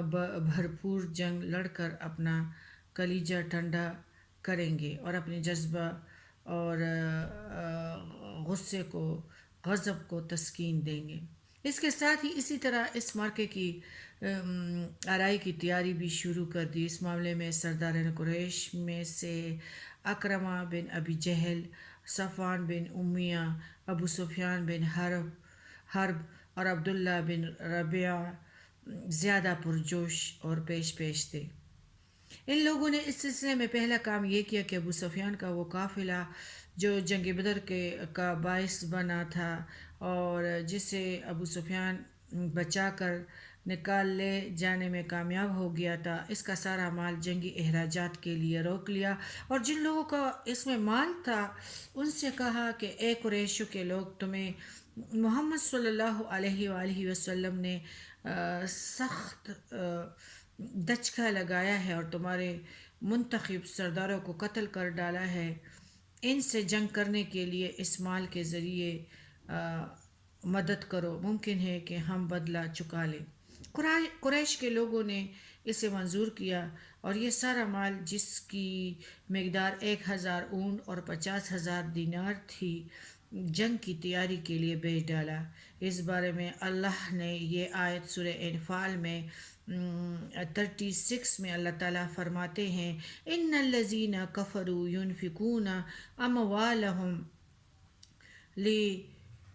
بھرپور جنگ لڑ کر اپنا کلیجہ ٹھنڈا کریں گے اور اپنے جذبہ اور غصے کو غضب کو تسکین دیں گے۔ اس کے ساتھ ہی اسی طرح اس مارکے کی آرائی کی تیاری بھی شروع کر دی۔ اس معاملے میں سرداران قریش میں سے اکرمہ بن ابی جہل، صفوان بن امیہ، ابو سفیان بن حرب اور عبداللہ بن ربیعہ زیادہ پرجوش اور پیش تھے۔ ان لوگوں نے اس سلسلے میں پہلا کام یہ کیا کہ ابو سفیان کا وہ قافلہ جو جنگ بدر کا باعث بنا تھا اور جسے ابو سفیان بچا کر نکال لے جانے میں کامیاب ہو گیا تھا، اس کا سارا مال جنگی اخراجات کے لیے روک لیا، اور جن لوگوں کا اس میں مال تھا ان سے کہا کہ اے قریشو کے لوگ، تمہیں محمد صلی اللہ علیہ وآلہ وسلم نے سخت دھچکا لگایا ہے اور تمہارے منتخب سرداروں کو قتل کر ڈالا ہے، ان سے جنگ کرنے کے لیے اس مال کے ذریعے مدد کرو، ممکن ہے کہ ہم بدلہ چکا لیں۔ قریش کے لوگوں نے اسے منظور کیا اور یہ سارا مال، جس کی مقدار 1000 اونٹ اور 50,000 دینار تھی، جنگ کی تیاری کے لیے بھیج ڈالا۔ اس بارے میں اللہ نے یہ آیت سورہ انفال میں 36 میں اللہ تعالیٰ فرماتے ہیں، ان الذین کفروا ينفقون اموالهم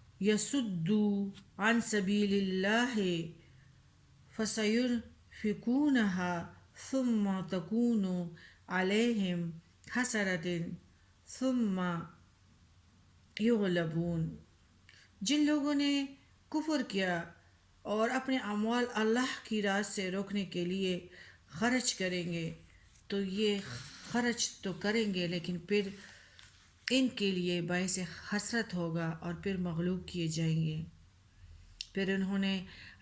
لیصدوا عن سبیل اللہ فسينفقونها ثم تكون عليهم حسرة ثم یغلبون۔ جن لوگوں نے کفر کیا اور اپنے اموال اللہ کی راہ سے روکنے کے لیے خرچ کریں گے، تو یہ خرچ تو کریں گے لیکن پھر ان کے لیے باعث حسرت ہوگا اور پھر مغلوب کیے جائیں گے۔ پھر انہوں نے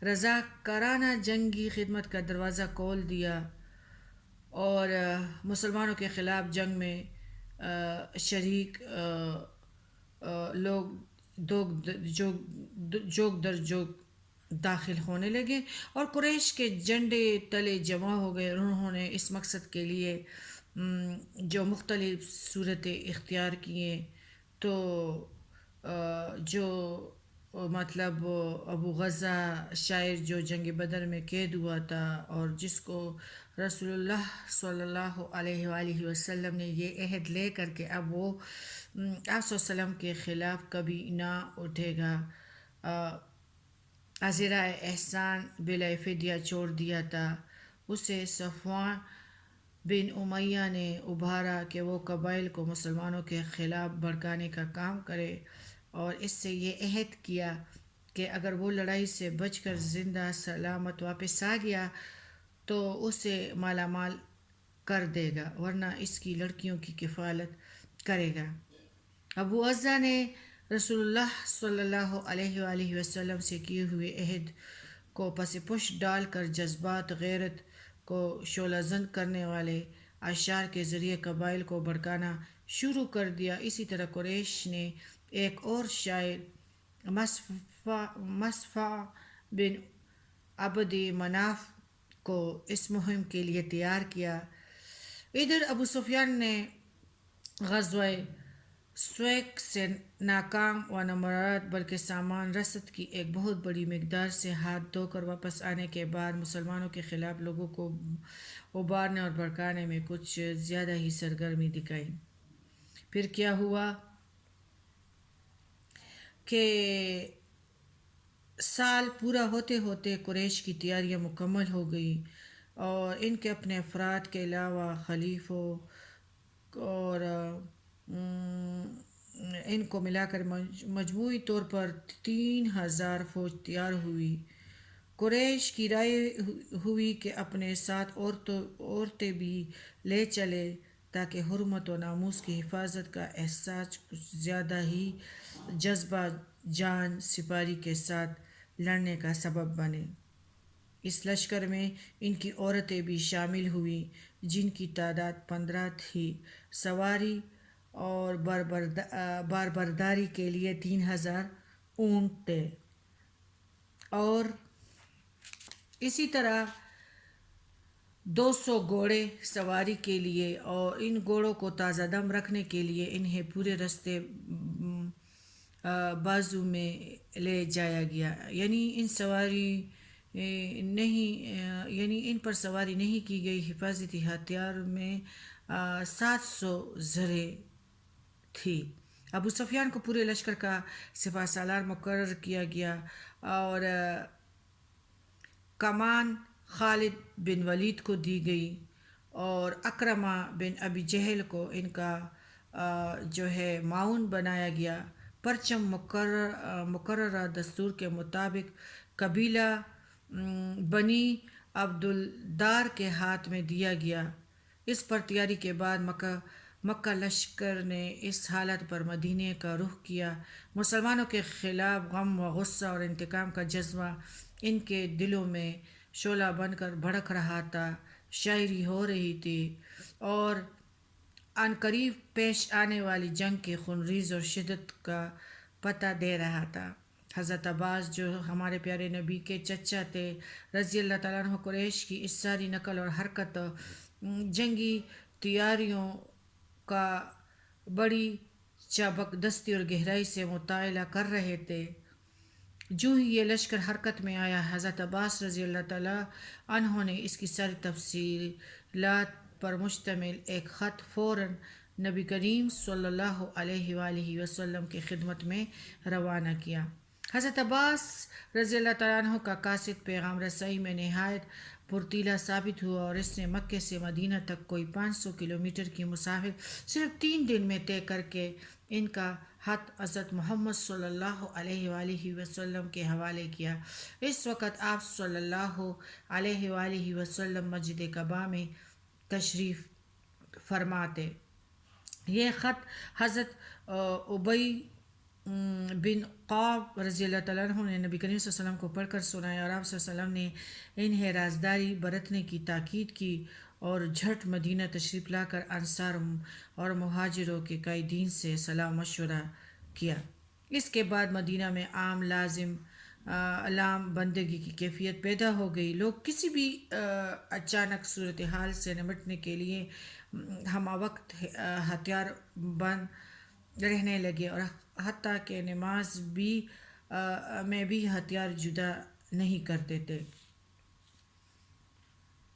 رضاکارانہ جنگی خدمت کا دروازہ کھول دیا اور مسلمانوں کے خلاف جنگ میں شریک لوگ جوگ در جوگ داخل ہونے لگے اور قریش کے جھنڈے تلے جمع ہو گئے، اور انہوں نے اس مقصد کے لیے جو مختلف صورتیں اختیار کیے، تو جو مطلب ابو غزہ شاعر جو جنگ بدر میں قید ہوا تھا اور جس کو رسول اللہ صلی اللہ علیہ وآلہ وسلم نے یہ عہد لے کر کے اب وہ آپ صلی اللہ علیہ وسلم کے خلاف کبھی نہ اٹھے گا، عذرائے احسان بلا فدیہ چھوڑ دیا تھا، اسے صفوان بن امیہ نے ابھارا کہ وہ قبائل کو مسلمانوں کے خلاف بھڑکانے کا کام کرے، اور اس سے یہ عہد کیا کہ اگر وہ لڑائی سے بچ کر زندہ سلامت واپس آ گیا تو اسے مالا مال کر دے گا، ورنہ اس کی لڑکیوں کی کفالت کرے گا۔ ابو عزہ نے رسول اللہ صلی اللہ علیہ وآلہ وسلم سے کیے ہوئے عہد کو پس پش ڈال کر جذبات غیرت کو شعلہ زن کرنے والے اشعار کے ذریعے قبائل کو بھڑکانا شروع کر دیا۔ اسی طرح قریش نے ایک اور شاعر مصفع بن عبد مناف کو اس مہم کے لیے تیار کیا۔ ادھر ابو سفیان نے غزوہ سویق سے ناکام و نامراد بلکہ سامان رسد کی ایک بہت بڑی مقدار سے ہاتھ دھو کر واپس آنے کے بعد مسلمانوں کے خلاف لوگوں کو ابھارنے اور بھڑکانے میں کچھ زیادہ ہی سرگرمی دکھائی۔ پھر کیا ہوا کہ سال پورا ہوتے ہوتے قریش کی تیاریاں مکمل ہو گئی اور ان کے اپنے افراد کے علاوہ خلیفوں اور ان کو ملا کر مجموعی طور پر 3000 فوج تیار ہوئی۔ قریش کی رائے ہوئی کہ اپنے ساتھ عورتیں بھی لے چلے تاکہ حرمت و ناموس کی حفاظت کا احساس کچھ زیادہ ہی جذبہ جان سپاری کے ساتھ لڑنے کا سبب بنے۔ اس لشکر میں ان کی عورتیں بھی شامل ہوئیں جن کی تعداد 15 تھی، سواری اور باربرداری کے لیے 3000 اونٹ تھے، اور اسی طرح 200 گھوڑے سواری کے لیے، اور ان گھوڑوں کو تازہ دم رکھنے کے لیے انہیں پورے راستے بازو میں لے جایا گیا، یعنی ان سواری نہیں یعنی ان پر سواری نہیں کی گئی۔ حفاظتی ہتھیار میں 700 زرہیں تھی۔ ابو سفیان کو پورے لشکر کا سپہ سالار مقرر کیا گیا، اور کمان خالد بن ولید کو دی گئی، اور اکرمہ بن ابی جہل کو ان کا جو ہے معاون بنایا گیا۔ پرچم مقررہ دستور کے مطابق قبیلہ بنی عبدالدار کے ہاتھ میں دیا گیا۔ اس پر تیاری کے بعد مکہ لشکر نے اس حالت پر مدینہ کا رخ کیا۔ مسلمانوں کے خلاف غم و غصہ اور انتقام کا جذبہ ان کے دلوں میں شعلہ بن کر بھڑک رہا تھا، شاعری ہو رہی تھی، اور عنقریب پیش آنے والی جنگ کی خونریز اور شدت کا پتہ دے رہا تھا۔ حضرت عباس جو ہمارے پیارے نبی کے چچا تھے رضی اللہ تعالیٰ عنہ، قریش کی اس ساری نقل اور حرکت جنگی تیاریوں کا بڑی چابکدستی اور گہرائی سے مطالعہ کر رہے تھے۔ جو ہی یہ لشکر حرکت میں آیا، حضرت عباس رضی اللہ تعالیٰ عنہ نے اس کی ساری تفصیلات پر مشتمل ایک خط فوراً نبی کریم صلی اللہ علیہ وآلہ وسلم کی خدمت میں روانہ کیا۔ حضرت عباس رضی اللہ تعالیٰ عنہ کا قاصد پیغام رسائی میں نہایت پرتیلا ثابت ہوا، اور اس نے مکہ سے مدینہ تک کوئی 500 کلومیٹر کی مسافت صرف 3 دن میں طے کر کے ان کا خط حضرت محمد صلی اللہ علیہ وآلہ وسلم کے حوالے کیا۔ اس وقت آپ صلی اللہ علیہ وآلہ وسلم مسجد قباء میں تشریف فرما تھے۔ یہ خط حضرت ابی بن قعب رضی اللہ تعالیٰ عنہ نے نبی کریم صلی اللہ علیہ وسلم کو پڑھ کر سنایا، اور آپ صلی اللہ علیہ وسلم نے انہیں رازداری برتنے کی تاکید کی، اور جھٹ مدینہ تشریف لا کر انصار اور مہاجروں کے قائدین سے صلاح مشورہ کیا۔ اس کے بعد مدینہ میں عام لام بندگی کی کیفیت پیدا ہو گئی۔ لوگ کسی بھی اچانک صورتحال سے نمٹنے کے لیے ہمہ وقت ہتھیار بند رہنے لگے، اور حتیٰ کہ نماز میں بھی ہتھیار جدا نہیں کرتے تھے۔